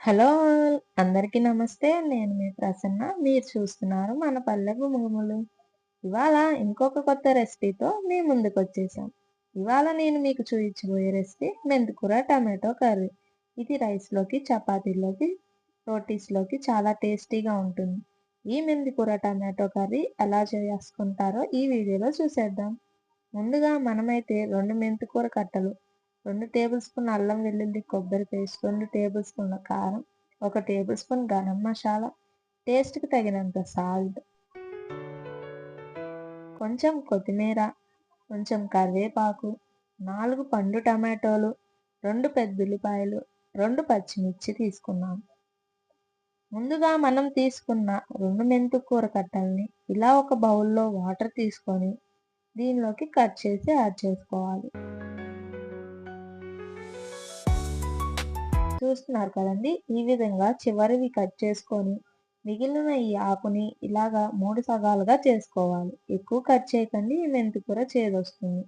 Hello all! అందరికీ నమస్తే. నేను మీ ప్రసన్న. మీరు చూస్తున్నారు మన పల్లె గుమగుమలు. ఇవాళ ఇంకొక కొత్త రెసిపీతో మీ ముందుకొచ్చేసాం. ఇవాళ నేను మీకు చూపించబోయే రెసిపీ మెంతికూర టమాటో కర్రీ. ఇది రైస్‌లోకి, చపాతీలోకి, రోటీస్‌లోకి చాలా టేస్టీగా ఉంటుంది. ఈ మెంతికూర టమాటో కర్రీ ఎలా చేసుకుంటారో ఈ వీడియోలో చూసేద్దాం. ముందుగా మనమైతే 2 మెంతికూర కట్టలు, 2 టేబుల్ స్పూన్ అల్లం వెల్లుల్లి కొబ్బరి పేస్ట్, 2 టేబుల్ స్పూన్ల కారం, 1 టేబుల్ స్పూన్ గరం మసాలా, టేస్ట్‌కి తగినంత సాల్ట్, కొంచెం కొత్తిమీర, కొంచెం కరివేపాకు, 4 పండు టమాటోలు, 2 పెద్దుల్లిపాయలు, 2 పచ్చిమిర్చి తీసుకున్నాం. ముందుగా మనం తీసుకున్న 2 మెంతికూర కట్టల్ని ఇలా ఒక బౌల్‌లో వాటర్ తీసుకొని దీనిలోకి కట్ చేసి యాడ్ చేసుకోవాలి. చూస్తున్నారు కదండీ! ఈ విధంగా చివరివి కట్ చేసుకొని మిగిలిన ఈ ఆకుని ఇలాగా 3 సగాలుగా చేసుకోవాలి. ఎక్కువ కట్ చేయకండి, ఈ మెంతికూర చేదొస్తుంది.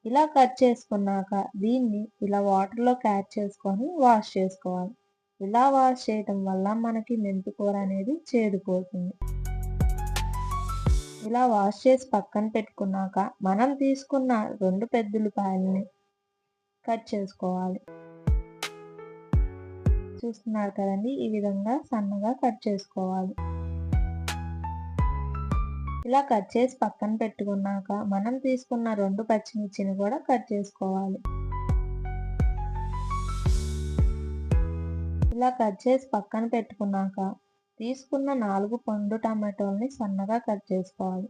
ఇలా కట్ చేసుకున్నాక దీన్ని ఇలా వాటర్‌లోకి యాడ్ చేసుకొని వాష్ చేసుకోవాలి. ఇలా వాష్ చేయటం వల్ల మనకి మెంతికూర అనేది చేదుపోతుంది. ఇలా వాష్ చేసి పక్కన పెట్టుకున్నాక మనం తీసుకున్న 2 పెద్దుల్లిపాయలని కట్ చేసుకోవాలి. చూస్తున్నారు కదండీ! ఈ విధంగా సన్నగా కట్ చేసుకోవాలి. ఇలా కట్ చేసి పక్కన పెట్టుకున్నాక మనం తీసుకున్న 2 పచ్చిమిర్చిని కూడా కట్ చేసుకోవాలి. ఇలా కట్ చేసి పక్కన పెట్టుకున్నాక తీసుకున్న 4 పండు టమాటోల్ని సన్నగా కట్ చేసుకోవాలి.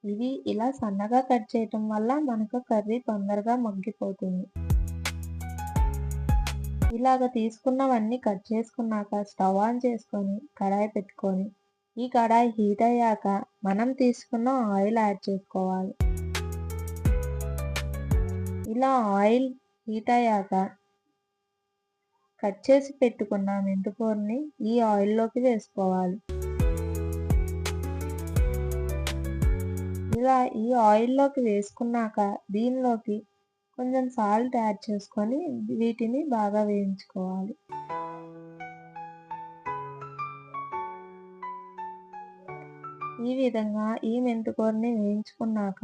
ఇవి ఇలా సన్నగా కట్ చేయటం వల్ల మనకు కర్రీ తొందరగా మగ్గిపోతుంది. ఇలాగ తీసుకున్నవన్నీ కట్ చేసుకున్నాక స్టవ్ ఆన్ చేసుకొని కడాయి పెట్టుకొని ఈ కడాయి హీట్ అయ్యాక మనం తీసుకున్న ఆయిల్ యాడ్ చేసుకోవాలి. ఇలా ఆయిల్ హీట్ అయ్యాక కట్ చేసి పెట్టుకున్న మెంతికూరని ఈ ఆయిల్లోకి వేసుకోవాలి. ఇలా ఈ ఆయిల్లోకి వేసుకున్నాక దీనిలోకి కొంచెం సాల్ట్ యాడ్ చేసుకొని వీటిని బాగా వేయించుకోవాలి. ఈ విధంగా ఈ మెంతికూరని వేయించుకున్నాక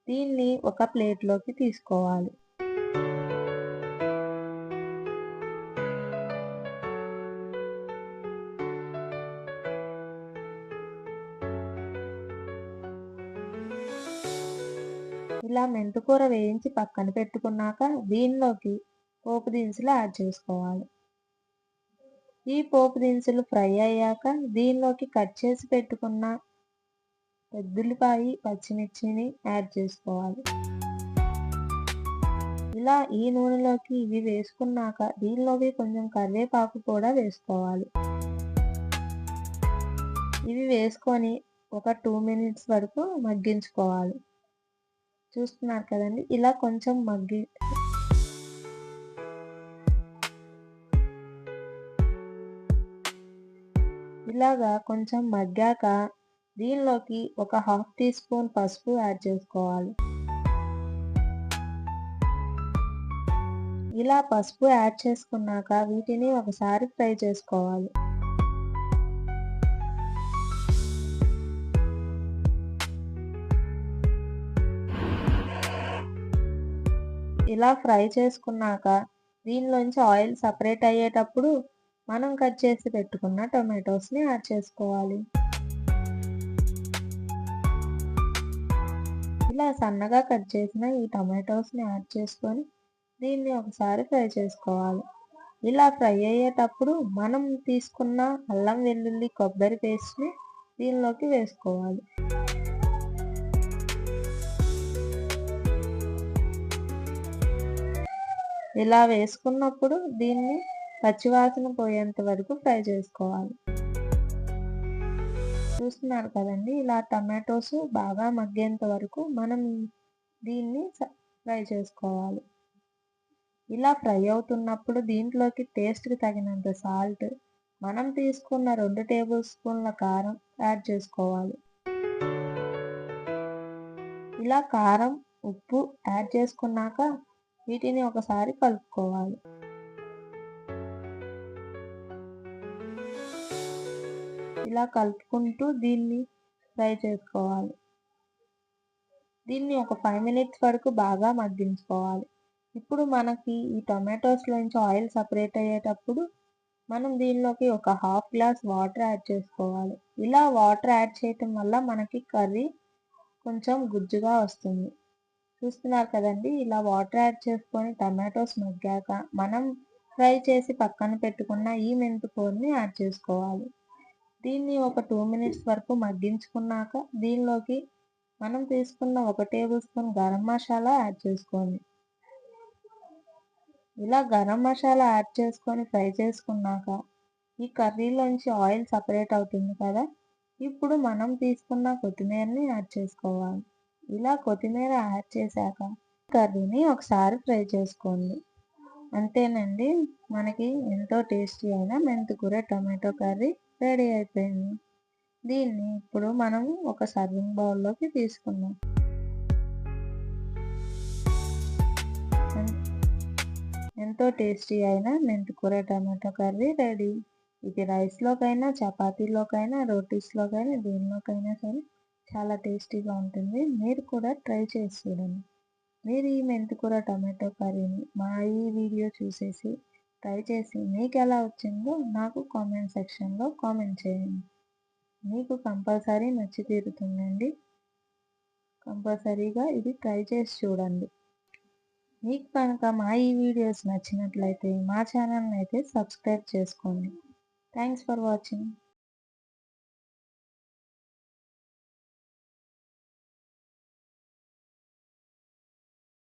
దీన్ని ఒక ప్లేట్‌లోకి తీసుకోవాలి. ఇలా మెంతికూర వేయించి పక్కన పెట్టుకున్నాక దీనిలోకి పోపు దినుసులు యాడ్ చేసుకోవాలి. ఈ పోపు దినుసులు ఫ్రై అయ్యాక దీనిలోకి కట్ చేసి పెట్టుకున్న పెద్దుల్లిపాయి, పచ్చిమిర్చిని యాడ్ చేసుకోవాలి. ఇలా ఈ నూనెలోకి ఇవి వేసుకున్నాక దీనిలోకి కొంచెం కరివేపాకు కూడా వేసుకోవాలి. ఇవి వేసుకొని ఒక 2 మినిట్స్ వరకు మగ్గించుకోవాలి. చూస్తున్నారు కదండీ! ఇలా కొంచెం ఇలాగా కొంచెం మగ్గాక దీనిలోకి ఒక హాఫ్ టీ స్పూన్ పసుపు యాడ్ చేసుకోవాలి. ఇలా పసుపు యాడ్ చేసుకున్నాక వీటిని ఒకసారి ఫ్రై చేసుకోవాలి. ఇలా ఫ్రై చేసుకున్నాక దీనిలోంచి ఆయిల్ సపరేట్ అయ్యేటప్పుడు మనం కట్ చేసి పెట్టుకున్న టొమాటోస్ని యాడ్ చేసుకోవాలి. ఇలా సన్నగా కట్ చేసిన ఈ టొమాటోస్ని యాడ్ చేసుకొని దీన్ని ఒకసారి ఫ్రై చేసుకోవాలి. ఇలా ఫ్రై అయ్యేటప్పుడు మనం తీసుకున్న అల్లం వెల్లుల్లి కొబ్బరి పేస్ట్ని దీనిలోకి వేసుకోవాలి. ఇలా వేసుకున్నప్పుడు దీన్ని పచ్చివాసన పోయేంత వరకు ఫ్రై చేసుకోవాలి. చూస్తున్నారు కదండి! ఇలా టమాటోస్ బాగా మగ్గేంత వరకు మనం దీన్ని ఫ్రై చేసుకోవాలి. ఇలా ఫ్రై అవుతున్నప్పుడు దీంట్లోకి టేస్ట్‌కి తగినంత సాల్ట్, మనం తీసుకున్న 2 టేబుల్ స్పూన్ల కారం యాడ్ చేసుకోవాలి. ఇలా కారం, ఉప్పు యాడ్ చేసుకున్నాక వీటిని ఒకసారి కలుపుకోవాలి. ఇలా కలుపుకుంటూ దీన్ని ఫ్రై చేసుకోవాలి. దీన్ని ఒక 5 మినిట్స్ వరకు బాగా మగ్గించుకోవాలి. ఇప్పుడు మనకి ఈ టొమాటోస్‌లోంచి ఆయిల్ సెపరేట్ అయ్యేటప్పుడు మనం దీనిలోకి ఒక హాఫ్ గ్లాస్ వాటర్ యాడ్ చేసుకోవాలి. ఇలా వాటర్ యాడ్ చేయటం వల్ల మనకి కర్రీ కొంచెం గుజ్జుగా వస్తుంది. చూస్తున్నారు కదండీ! ఇలా వాటర్ యాడ్ చేసుకొని టమాటోస్ మగ్గాక మనం ఫ్రై చేసి పక్కన పెట్టుకున్న ఈ మెంతికూరని యాడ్ చేసుకోవాలి. దీన్ని ఒక 2 మినిట్స్ వరకు మగ్గించుకున్నాక దీనిలోకి మనం తీసుకున్న 1 table spoon garam masala add చేసుకోండి. ఇలా గరం మసాలా యాడ్ చేసుకొని ఫ్రై చేసుకున్నాక ఈ కర్రీలోంచి ఆయిల్ సెపరేట్ అవుతుంది కదా! ఇప్పుడు మనం తీసుకున్న కొత్తిమీరని యాడ్ చేసుకోవాలి. ఇలా కొత్తిమీర యాడ్ చేశాక కర్రీని ఒకసారి ఫ్రై చేసుకోండి. అంతేనండి, మనకి ఎంతో టేస్టీ అయిన మెంతికూర టమాటో కర్రీ రెడీ అయిపోయింది. దీన్ని ఇప్పుడు మనం ఒక సర్వింగ్ బౌల్‌లోకి తీసుకుందాం. ఎంతో టేస్టీ అయిన మెంతికూర టమాటో కర్రీ రెడీ. ఇది రైస్‌లోకైనా, చపాతీలోకైనా, రోటీస్‌లోకైనా దేనిలోకైనా సరే చాలా టేస్టీగా ఉంటుంది. మీరు కూడా ట్రై చేసి చూడండి. మీరు ఈ మెంతికూర టమాటో కర్రీని మా ఈ వీడియో చూసేసి ట్రై చేసి మీకెలా వచ్చిందో నాకు కామెంట్ సెక్షన్‌లో కామెంట్ చేయండి. మీకు కంపల్సరీ నచ్చి తీరుతుందండి. కంపల్సరీగా ఇది ట్రై చేసి చూడండి. మీకు కనుక మా ఈ వీడియోస్ నచ్చినట్లయితే మా ఛానల్‌ని అయితే సబ్స్క్రైబ్ చేసుకోండి. Thanks for watching.